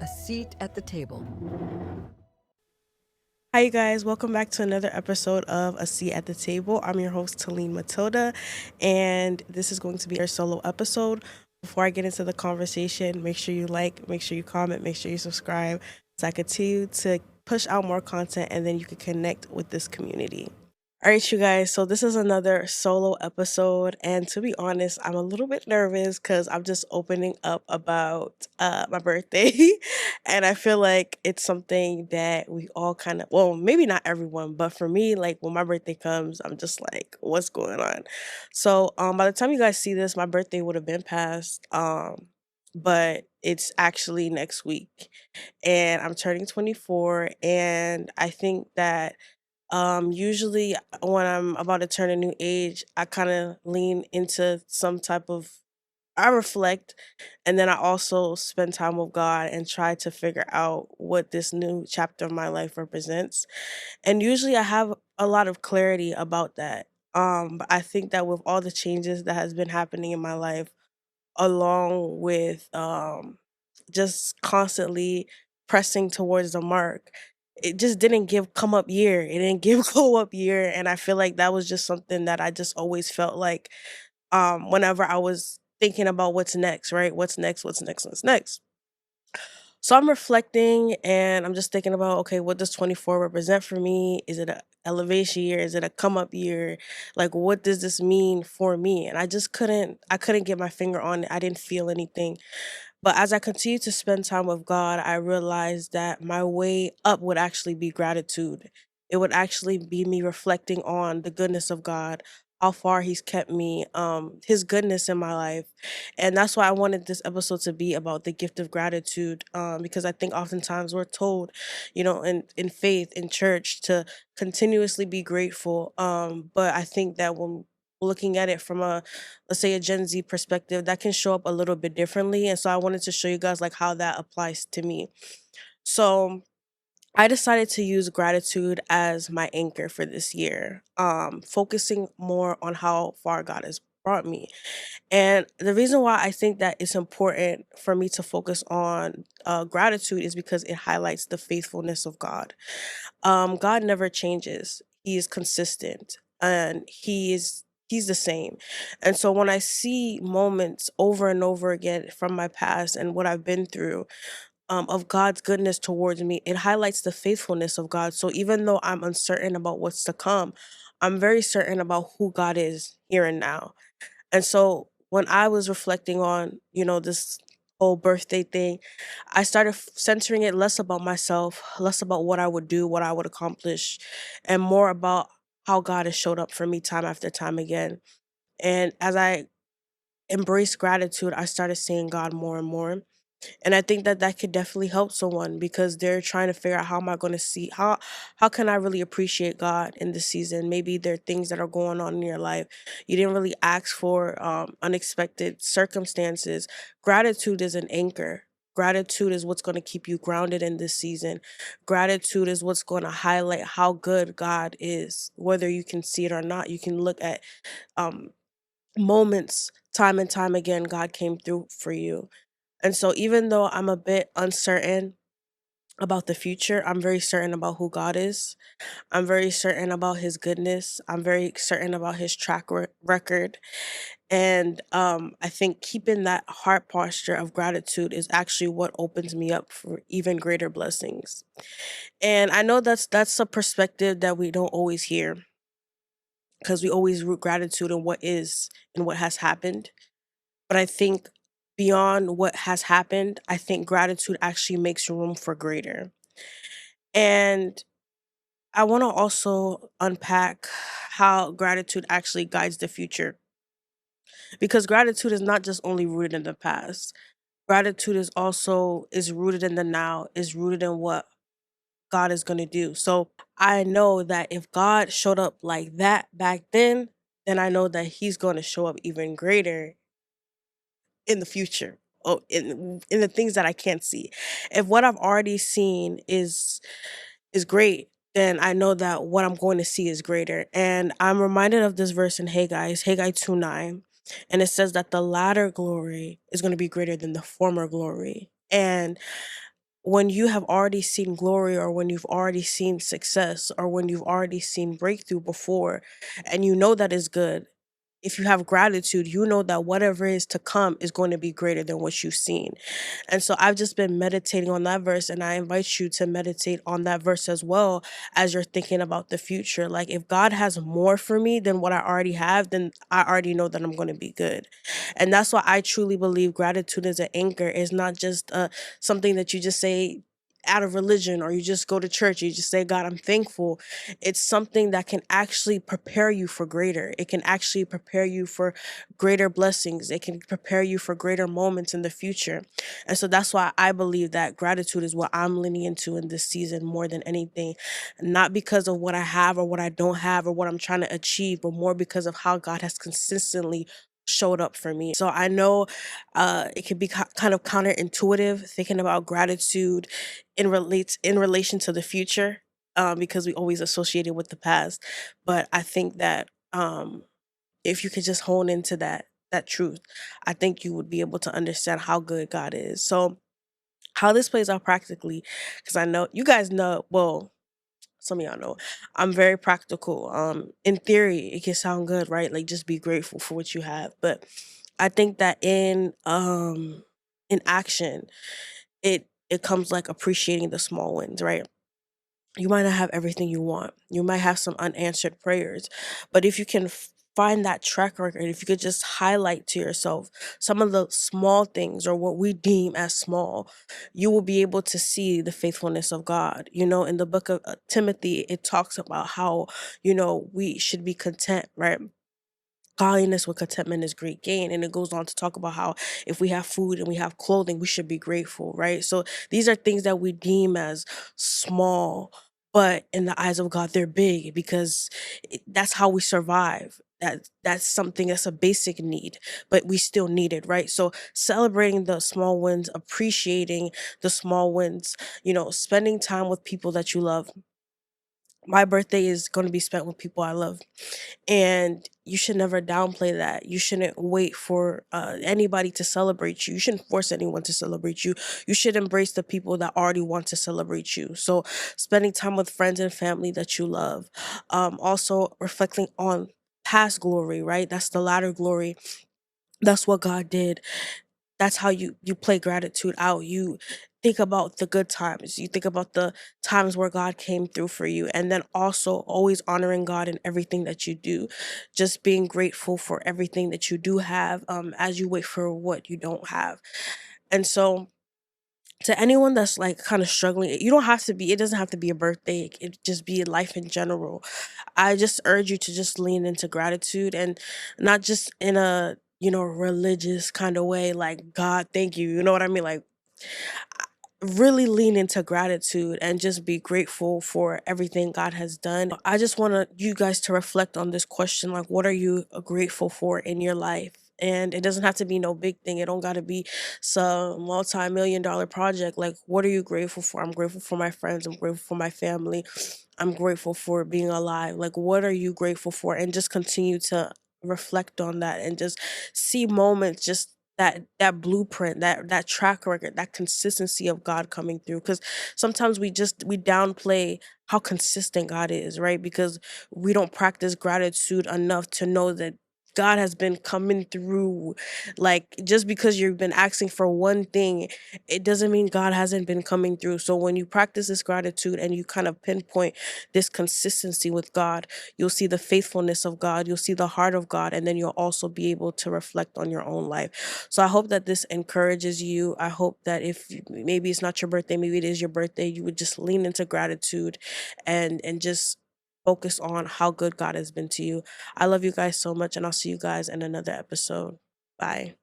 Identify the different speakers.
Speaker 1: seat at the table.
Speaker 2: Hi, you guys. Welcome back to another episode of A Seat at the Table. I'm your host, TEALINE Matilda, and this is going to be our solo episode. Before I get into the conversation, make sure you like, make sure you comment, make sure you subscribe so I continue to push out more content and then you can connect with this community. All right, you guys. So this is another solo episode, and to be honest, I'm a little bit nervous because I'm just opening up about my birthday, and I feel like it's something that we all kind of, well, maybe not everyone, but for me, like when my birthday comes, I'm just like, what's going on? So by the time you guys see this, my birthday would have been passed. But it's actually next week, and I'm turning 24, and I think that usually when I'm about to turn a new age, I kind of lean into some type of I reflect, and then I also spend time with God and try to figure out what this new chapter of my life represents. And usually I have a lot of clarity about that. But I think that with all the changes that has been happening in my life, along with just constantly pressing towards the mark. It just didn't give come up year. It didn't give go up year. And I feel like that was just something that I just always felt like whenever I was thinking about what's next, right? What's next? What's next? What's next? So I'm reflecting and I'm just thinking about, okay, what does 24 represent for me? Is it a elevation year? Is it a come up year? Like what does this mean for me? And I couldn't get my finger on it. I didn't feel anything. But as I continue to spend time with God, I realized that my way up would actually be gratitude. It would actually be me reflecting on the goodness of God, how far He's kept me, His goodness in my life. And that's why I wanted this episode to be about the gift of gratitude, because I think oftentimes we're told, in faith, in church, to continuously be grateful. But I think that when looking at it from a, let's say, a Gen Z perspective, that can show up a little bit differently. And so I wanted to show you guys like how that applies to me. So I decided to use gratitude as my anchor for this year, focusing more on how far God has brought me. And the reason why I think that it's important for me to focus on gratitude is because it highlights the faithfulness of God. God never changes. He is consistent and he's the same. And so when I see moments over and over again from my past and what I've been through, of God's goodness towards me, it highlights the faithfulness of God. So even though I'm uncertain about what's to come, I'm very certain about who God is here and now. And so when I was reflecting on, this whole birthday thing, I started centering it less about myself, less about what I would do, what I would accomplish, and more about how God has showed up for me time after time again. And as I embraced gratitude, I started seeing God more and more. And I think that that could definitely help someone because they're trying to figure out how am I going to see how can I really appreciate God in this season. Maybe there are things that are going on in your life you didn't really ask for, unexpected circumstances. Gratitude is an anchor. Gratitude is what's going to keep you grounded in this season. Gratitude is what's going to highlight how good God is, whether you can see it or not. You can look at um, moments time and time again. God came through for you, and so even though I'm a bit uncertain about the future, I'm very certain about who God is. I'm very certain about his goodness. I'm very certain about his record. And I think keeping that heart posture of gratitude is actually what opens me up for even greater blessings. And I know that's a perspective that we don't always hear because we always root gratitude in what is and what has happened. But I think beyond what has happened, I think gratitude actually makes room for greater. And I want to also unpack how gratitude actually guides the future because gratitude is not just only rooted in the past. Gratitude is rooted in the now, is rooted in what God is going to do. So I know that if God showed up like that back then I know that he's going to show up even greater in the future. Oh, in the things that I can't see. If what I've already seen is great, then I know that what I'm going to see is greater. And I'm reminded of this verse in Haggai 2:9. And it says that the latter glory is going to be greater than the former glory. And when you have already seen glory, or when you've already seen success, or when you've already seen breakthrough before, and you know that is good, if you have gratitude, you know that whatever is to come is going to be greater than what you've seen. And so I've just been meditating on that verse, and I invite you to meditate on that verse as well as you're thinking about the future. Like, if God has more for me than what I already have, then I already know that I'm going to be good. And that's why I truly believe gratitude is an anchor. It's not just something that you just say out of religion, or you just go to church, you just say, God, I'm thankful. It's something that can actually prepare you for greater. It can actually prepare you for greater blessings. It can prepare you for greater moments in the future. And so that's why I believe that gratitude is what I'm leaning into in this season more than anything. Not because of what I have or what I don't have or what I'm trying to achieve, but more because of how God has consistently showed up for me. So I know it can be kind of counterintuitive thinking about gratitude in relation to the future, because we always associate it with the past. But I think that if you could just hone into that truth, I think you would be able to understand how good God is. So how this plays out practically, because I know you guys know, well, some of y'all know, I'm very practical. In theory, it can sound good, right? Like, just be grateful for what you have. But I think that in action, it comes like appreciating the small wins, right? You might not have everything you want. You might have some unanswered prayers. But if you can find that track record, if you could just highlight to yourself some of the small things, or what we deem as small, you will be able to see the faithfulness of God. You know, in the book of Timothy, it talks about how, we should be content, right? Godliness with contentment is great gain. And it goes on to talk about how if we have food and we have clothing, we should be grateful, right? So these are things that we deem as small, but in the eyes of God, they're big, because that's how we survive. That's something that's a basic need, but we still need it, right? So celebrating the small wins, appreciating the small wins, spending time with people that you love. My birthday is going to be spent with people I love, and you should never downplay that. You shouldn't wait for anybody to celebrate you. You shouldn't force anyone to celebrate you. You should embrace the people that already want to celebrate you. So spending time with friends and family that you love. Also reflecting on past glory, right? That's the latter glory. That's what God did. That's how you play gratitude out. You think about the good times. You think about the times where God came through for you, and then also always honoring God in everything that you do. Just being grateful for everything that you do have, as you wait for what you don't have. And so, to anyone that's like kind of struggling, you don't have to be, it doesn't have to be a birthday, it could just be life in general. I just urge you to just lean into gratitude, and not just in a, religious kind of way, like, God, thank you. You know what I mean? Like, really lean into gratitude and just be grateful for everything God has done. I just want you guys to reflect on this question, like, what are you grateful for in your life? And it doesn't have to be no big thing. It don't got to be some multi-million dollar project. Like, what are you grateful for? I'm grateful for my friends. I'm grateful for my family. I'm grateful for being alive. Like, what are you grateful for? And just continue to reflect on that, and just see moments, just that blueprint, that track record, that consistency of God coming through. Because sometimes we downplay how consistent God is, right? Because we don't practice gratitude enough to know that God has been coming through. Like, just because you've been asking for one thing, it doesn't mean God hasn't been coming through. So when you practice this gratitude and you kind of pinpoint this consistency with God, you'll see the faithfulness of God, you'll see the heart of God, and then you'll also be able to reflect on your own life. So I hope that this encourages you. I hope that if maybe it's not your birthday, maybe it is your birthday, you would just lean into gratitude, and just focus on how good God has been to you. I love you guys so much, and I'll see you guys in another episode. Bye.